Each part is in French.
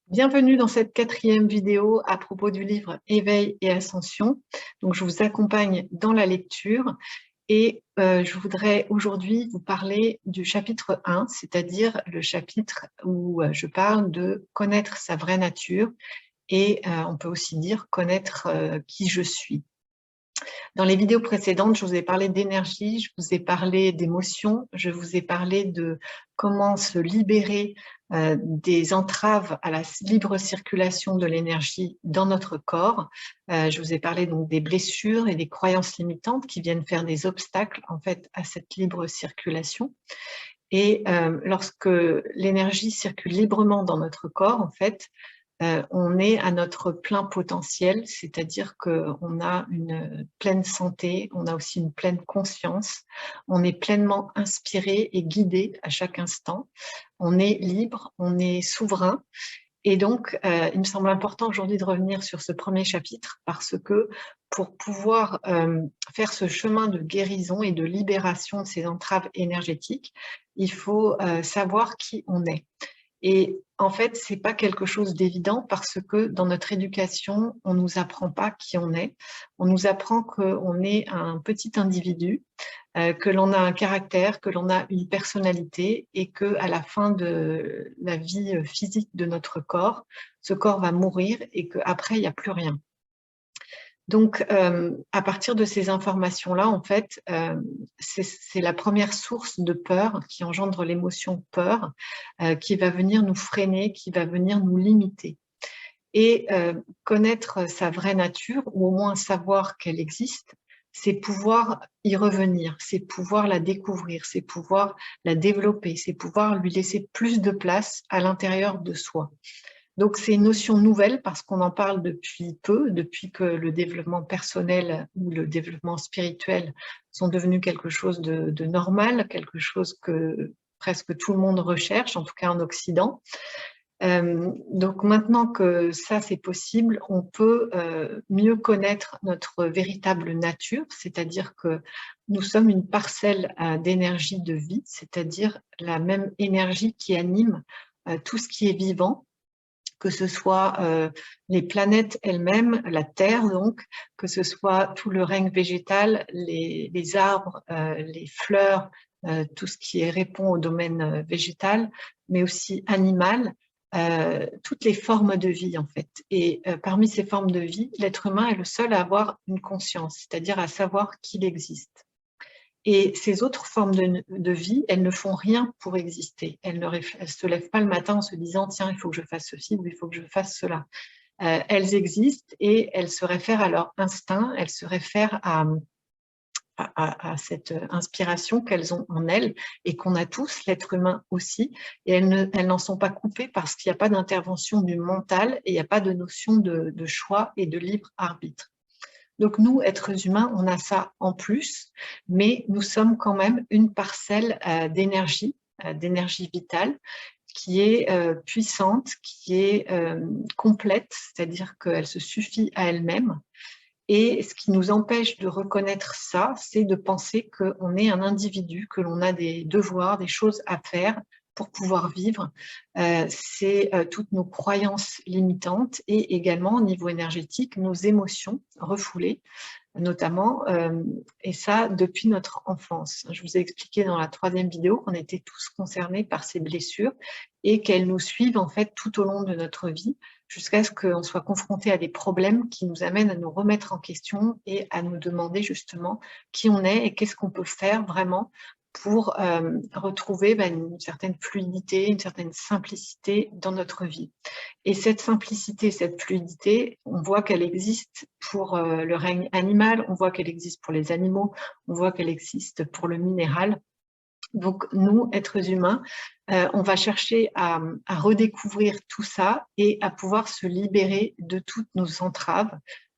Bienvenue dans cette 4e vidéo à propos du livre Éveil et Ascension. Donc, je vous accompagne dans la lecture et je voudrais aujourd'hui vous parler du chapitre 1, c'est-à-dire le chapitre où je parle de connaître sa vraie nature et on peut aussi dire connaître qui je suis. Dans les vidéos précédentes, je vous ai parlé d'énergie, je vous ai parlé d'émotions, je vous ai parlé de comment se libérer des entraves à la libre circulation de l'énergie dans notre corps. Je vous ai parlé donc des blessures et des croyances limitantes qui viennent faire des obstacles en fait à cette libre circulation. Et lorsque l'énergie circule librement dans notre corps, en fait, on est à notre plein potentiel, c'est-à-dire qu'on a une pleine santé, on a aussi une pleine conscience, on est pleinement inspiré et guidé à chaque instant, on est libre, on est souverain. Et donc, il me semble important aujourd'hui de revenir sur ce premier chapitre parce que pour pouvoir faire ce chemin de guérison et de libération de ces entraves énergétiques, il faut savoir qui on est. Et en fait, ce n'est pas quelque chose d'évident parce que dans notre éducation, on ne nous apprend pas qui on est. On nous apprend qu'on est un petit individu, que l'on a un caractère, que l'on a une personnalité et qu'à la fin de la vie physique de notre corps, ce corps va mourir et qu'après, il n'y a plus rien. Donc, à partir de ces informations-là, en fait, c'est la première source de peur qui engendre l'émotion peur, qui va venir nous freiner, qui va venir nous limiter. Et connaître sa vraie nature, ou au moins savoir qu'elle existe, c'est pouvoir y revenir, c'est pouvoir la découvrir, c'est pouvoir la développer, c'est pouvoir lui laisser plus de place à l'intérieur de soi. Donc, c'est une notion nouvelle parce qu'on en parle depuis peu, depuis que le développement personnel ou le développement spirituel sont devenus quelque chose de normal, quelque chose que presque tout le monde recherche, en tout cas en Occident. Donc, maintenant que ça, c'est possible, on peut mieux connaître notre véritable nature, c'est-à-dire que nous sommes une parcelle d'énergie de vie, c'est-à-dire la même énergie qui anime tout ce qui est vivant, que ce soit les planètes elles-mêmes, la Terre donc, que ce soit tout le règne végétal, les arbres, les fleurs, tout ce qui répond au domaine végétal, mais aussi animal, toutes les formes de vie en fait. Et parmi ces formes de vie, l'être humain est le seul à avoir une conscience, c'est-à-dire à savoir qu'il existe. Et ces autres formes de vie, elles ne font rien pour exister. Elles ne se lèvent pas le matin en se disant « tiens, il faut que je fasse ceci ou il faut que je fasse cela ». Elles existent et elles se réfèrent à leur instinct, elles se réfèrent à cette inspiration qu'elles ont en elles et qu'on a tous, l'être humain aussi. Et elles n'en sont pas coupées parce qu'il n'y a pas d'intervention du mental et il n'y a pas de notion de choix et de libre arbitre. Donc nous, êtres humains, on a ça en plus, mais nous sommes quand même une parcelle d'énergie vitale, qui est puissante, qui est complète, c'est-à-dire qu'elle se suffit à elle-même. Et ce qui nous empêche de reconnaître ça, c'est de penser qu'on est un individu, que l'on a des devoirs, des choses à faire pour pouvoir vivre. C'est toutes nos croyances limitantes et également au niveau énergétique, nos émotions refoulées notamment, et ça depuis notre enfance. Je vous ai expliqué dans la 3e vidéo qu'on était tous concernés par ces blessures et qu'elles nous suivent en fait tout au long de notre vie jusqu'à ce qu'on soit confronté à des problèmes qui nous amènent à nous remettre en question et à nous demander justement qui on est et qu'est-ce qu'on peut faire vraiment pour retrouver une certaine fluidité, une certaine simplicité dans notre vie. Et cette simplicité, cette fluidité, on voit qu'elle existe pour le règne animal, on voit qu'elle existe pour les animaux, on voit qu'elle existe pour le minéral. Donc nous, êtres humains, on va chercher à redécouvrir tout ça et à pouvoir se libérer de toutes nos entraves,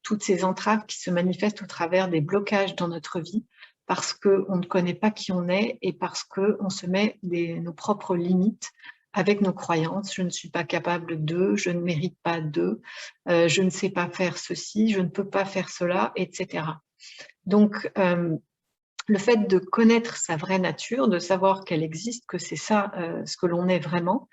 toutes ces entraves qui se manifestent au travers des blocages dans notre vie, parce qu'on ne connaît pas qui on est et parce qu'on se met nos propres limites avec nos croyances. Je ne suis pas capable de, je ne mérite pas de, je ne sais pas faire ceci, je ne peux pas faire cela, etc. Donc, le fait de connaître sa vraie nature, de savoir qu'elle existe, que c'est ça ce que l'on est vraiment,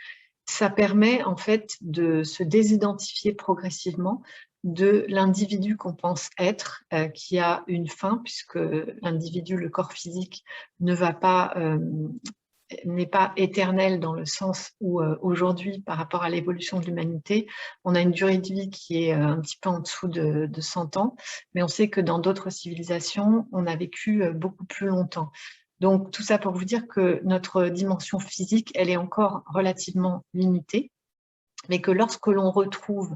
Ça permet en fait de se désidentifier progressivement de l'individu qu'on pense être, qui a une fin, puisque l'individu, le corps physique, n'est pas éternel dans le sens où aujourd'hui, par rapport à l'évolution de l'humanité, on a une durée de vie qui est un petit peu en dessous de 100 ans, mais on sait que dans d'autres civilisations, on a vécu beaucoup plus longtemps. Donc tout ça pour vous dire que notre dimension physique, elle est encore relativement limitée, mais que lorsque l'on retrouve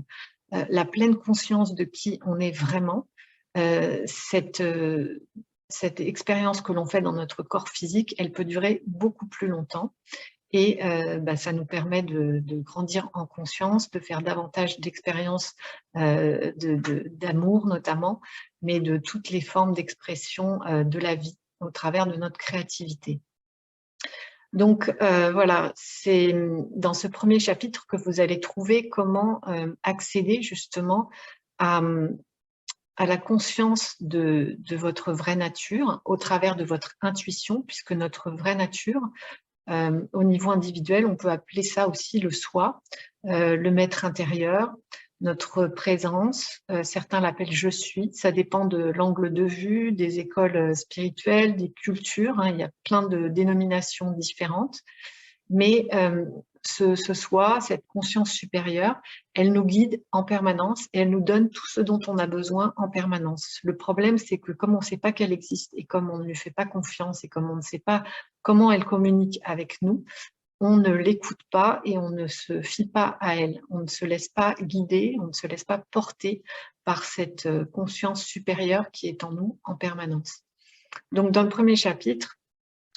la pleine conscience de qui on est vraiment, cette expérience que l'on fait dans notre corps physique, elle peut durer beaucoup plus longtemps et ça nous permet de grandir en conscience, de faire davantage d'expériences d'amour notamment, mais de toutes les formes d'expression de la vie au travers de notre créativité. Donc voilà, c'est dans ce premier chapitre que vous allez trouver comment accéder justement à la conscience de votre vraie nature au travers de votre intuition, puisque notre vraie nature, au niveau individuel, on peut appeler ça aussi le soi, le maître intérieur, notre présence, certains l'appellent « je suis », ça dépend de l'angle de vue, des écoles spirituelles, des cultures, hein, il y a plein de dénominations différentes, mais ce soi, cette conscience supérieure, elle nous guide en permanence et elle nous donne tout ce dont on a besoin en permanence. Le problème, c'est que comme on ne sait pas qu'elle existe et comme on ne lui fait pas confiance et comme on ne sait pas comment elle communique avec nous, on ne l'écoute pas et on ne se fie pas à elle. On ne se laisse pas guider, on ne se laisse pas porter par cette conscience supérieure qui est en nous en permanence. Donc, dans le premier chapitre,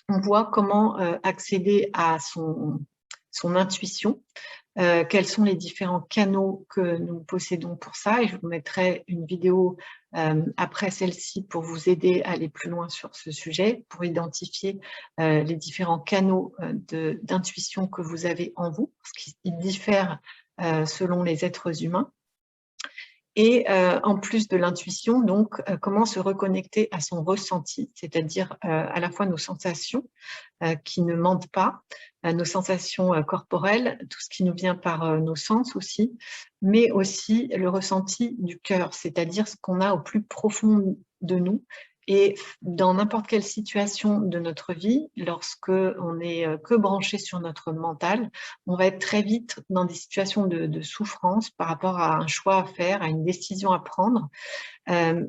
on voit comment accéder à son intuition, quels sont les différents canaux que nous possédons pour ça, et je vous mettrai une vidéo après celle-ci pour vous aider à aller plus loin sur ce sujet, pour identifier les différents canaux d'intuition que vous avez en vous, parce qu'ils diffèrent selon les êtres humains. Et en plus de l'intuition, donc, comment se reconnecter à son ressenti, c'est-à-dire à la fois nos sensations qui ne mentent pas, nos sensations corporelles, tout ce qui nous vient par nos sens aussi, mais aussi le ressenti du cœur, c'est-à-dire ce qu'on a au plus profond de nous. Et dans n'importe quelle situation de notre vie, lorsque on n'est que branché sur notre mental, on va être très vite dans des situations de souffrance par rapport à un choix à faire, à une décision à prendre,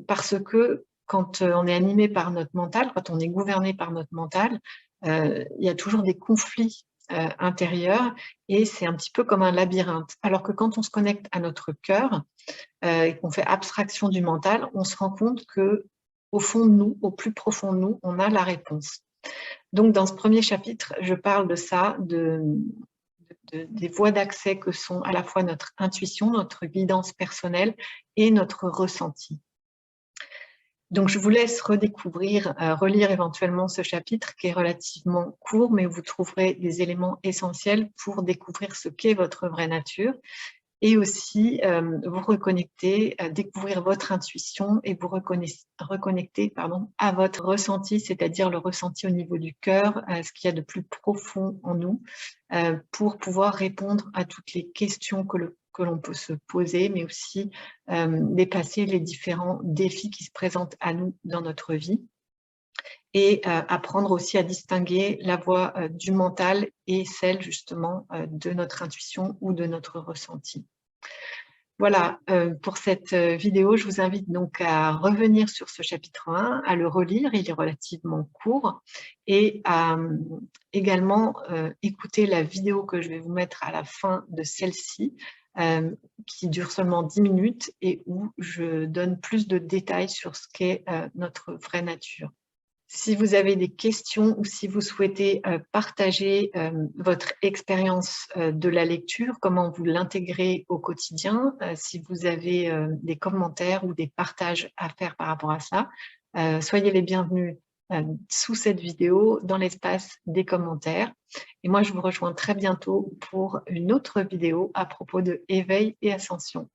parce que quand on est animé par notre mental, quand on est gouverné par notre mental, il y a toujours des conflits intérieurs et c'est un petit peu comme un labyrinthe. Alors que quand on se connecte à notre cœur et qu'on fait abstraction du mental, on se rend compte que au fond de nous, au plus profond de nous, on a la réponse. Donc dans ce premier chapitre, je parle de ça, des voies d'accès que sont à la fois notre intuition, notre guidance personnelle et notre ressenti. Donc, je vous laisse redécouvrir, relire éventuellement ce chapitre qui est relativement court, mais où vous trouverez des éléments essentiels pour découvrir ce qu'est votre vraie nature et aussi vous reconnecter, découvrir votre intuition et vous reconnecter à votre ressenti, c'est-à-dire le ressenti au niveau du cœur, ce qu'il y a de plus profond en nous, pour pouvoir répondre à toutes les questions que l'on peut se poser, mais aussi dépasser les différents défis qui se présentent à nous dans notre vie et apprendre aussi à distinguer la voix du mental et celle justement de notre intuition ou de notre ressenti. Voilà, pour cette vidéo, je vous invite donc à revenir sur ce chapitre 1, à le relire, il est relativement court, et à également écouter la vidéo que je vais vous mettre à la fin de celle-ci, qui dure seulement 10 minutes et où je donne plus de détails sur ce qu'est notre vraie nature. Si vous avez des questions ou si vous souhaitez partager votre expérience de la lecture, comment vous l'intégrez au quotidien, si vous avez des commentaires ou des partages à faire par rapport à ça, soyez les bienvenus sous cette vidéo dans l'espace des commentaires. Et moi, je vous rejoins très bientôt pour une autre vidéo à propos de éveil et ascension.